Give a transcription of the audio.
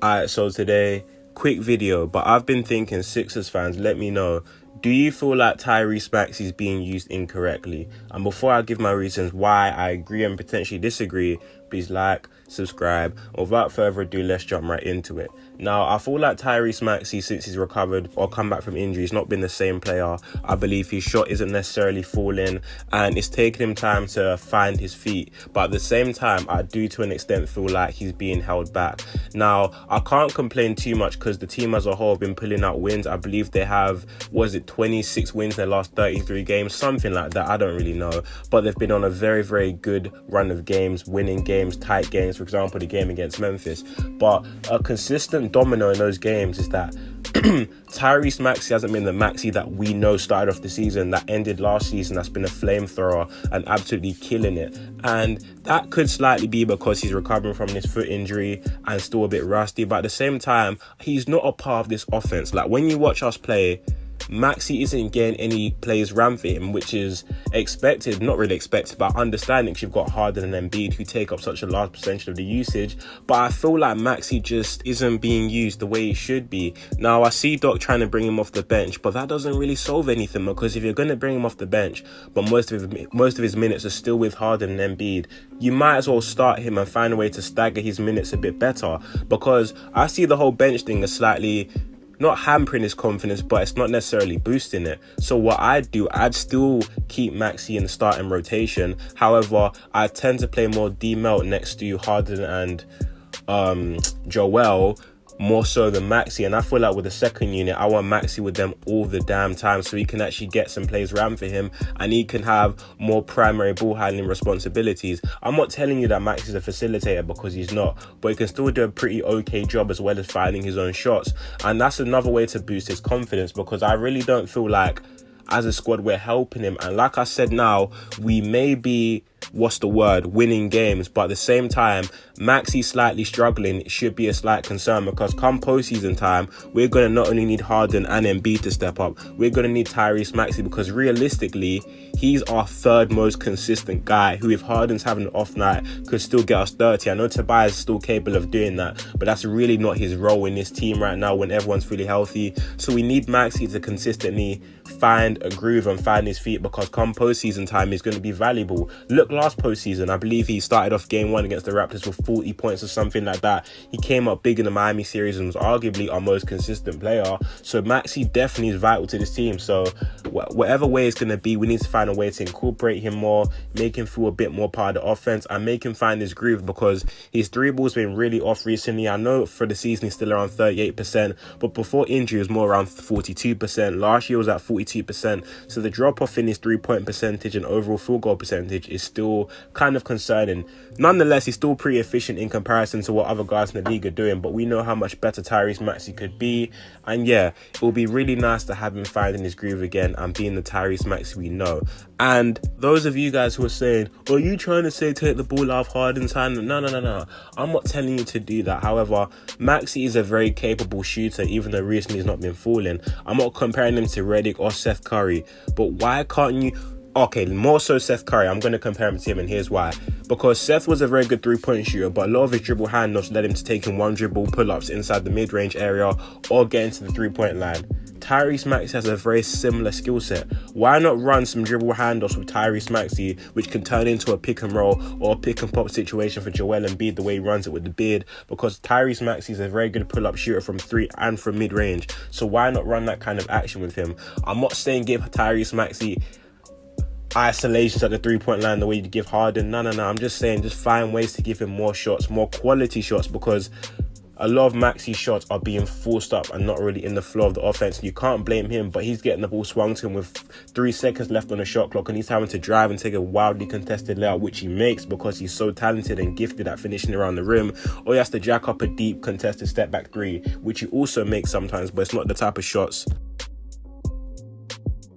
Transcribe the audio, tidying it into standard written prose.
Alright, so today, quick video, but I've been thinking, Sixers fans, let me know, do you feel like Tyrese Maxey is being used incorrectly? And before I give my reasons why I agree and potentially disagree, please like, subscribe, and without further ado, let's jump right into it. Now, I feel like Tyrese Maxey, since he's recovered or come back from injury, he's not been the same player. I believe his shot isn't necessarily falling, and it's taken him time to find his feet. But at the same time, I do to an extent feel like he's being held back. Now, I can't complain too much because the team as a whole have been pulling out wins. I believe they have, 26 wins in their last 33 games, something like that. I don't really know. But they've been on a very, very good run of games, winning games, tight games. For example, the game against Memphis. But a consistent domino in those games is that Tyrese Maxey hasn't been the Maxey that we know started off the season, that ended last season, that's been a flamethrower and absolutely killing it. And that could slightly be because he's recovering from this foot injury and still a bit rusty. But at the same time, he's not a part of this offense. Like, when you watch us play, Maxey isn't getting any plays ran for him, which is expected, not really expected, but understanding, because you've got Harden and Embiid who take up such a large percentage of the usage. But I feel like Maxey just isn't being used the way he should be. Now, I see Doc trying to bring him off the bench, but that doesn't really solve anything, because if you're going to bring him off the bench, but most of his minutes are still with Harden and Embiid, you might as well start him and find a way to stagger his minutes a bit better, because I see the whole bench thing as slightly not hampering his confidence, but it's not necessarily boosting it. So what I'd do, I'd still keep Maxey in the starting rotation. However, I tend to play more D-Melt next to Harden and Joel, more so than Maxey. And I feel like with the second unit, I want Maxey with them all the damn time, so he can actually get some plays ran for him and he can have more primary ball handling responsibilities. I'm not telling you that Maxey's a facilitator, because he's not, but he can still do a pretty okay job as well as finding his own shots. And that's another way to boost his confidence, because I really don't feel like as a squad we're helping him. And like I said, now we may be, winning games, but at the same time, Maxey slightly struggling. It should be a slight concern, because come postseason time, we're going to not only need Harden and Embiid to step up, we're going to need Tyrese Maxey, because realistically, he's our third most consistent guy who, if Harden's having an off night, could still get us 30. I know Tobias is still capable of doing that, but that's really not his role in this team right now when everyone's really healthy. So we need Maxey to consistently find a groove and find his feet, because come postseason time, he's going to be valuable. Look, last postseason, I believe he started off game 1 against the Raptors with 40 points or something like that. He came up big in the Miami series and was arguably our most consistent player. So Maxey definitely is vital to this team. So whatever way it's going to be, we need to find a way to incorporate him more, make him feel a bit more part of the offense, and make him find his groove, because his three ball's been really off recently. I know for the season he's still around 38%, but before injury it was more around 42%. Last year was at 42%. So the drop off in his 3-point percentage and overall field goal percentage is still kind of concerning. Nonetheless, he's still pretty efficient in comparison to what other guys in the league are doing, but we know how much better Tyrese Maxey could be. And yeah, it will be really nice to have him finding his groove again and being the Tyrese Maxey we know. And those of you guys who are saying, are you trying to say take the ball out of Harden's hand? No. I'm not telling you to do that. However, Maxey is a very capable shooter, even though recently he's not been falling. I'm not comparing him to Redick or Seth Curry, but why can't you... Okay, more so Seth Curry. I'm going to compare him to him, and here's why. Because Seth was a very good three-point shooter, but a lot of his dribble handoffs led him to taking one dribble pull-ups inside the mid-range area or getting to the three-point line. Tyrese Maxey has a very similar skill set. Why not run some dribble handoffs with Tyrese Maxey, which can turn into a pick and roll or a pick and pop situation for Joel Embiid, the way he runs it with the beard? Because Tyrese Maxey is a very good pull-up shooter from 3 and from mid-range. So why not run that kind of action with him? I'm not saying give Tyrese Maxey isolations at the 3-point line the way you give Harden. No. I'm just saying just find ways to give him more shots, more quality shots, because a lot of Maxey's shots are being forced up and not really in the flow of the offense. And you can't blame him, but he's getting the ball swung to him with 3 seconds left on the shot clock, and he's having to drive and take a wildly contested layup, which he makes because he's so talented and gifted at finishing around the rim. Or he has to jack up a deep contested step back 3, which he also makes sometimes, but it's not the type of shots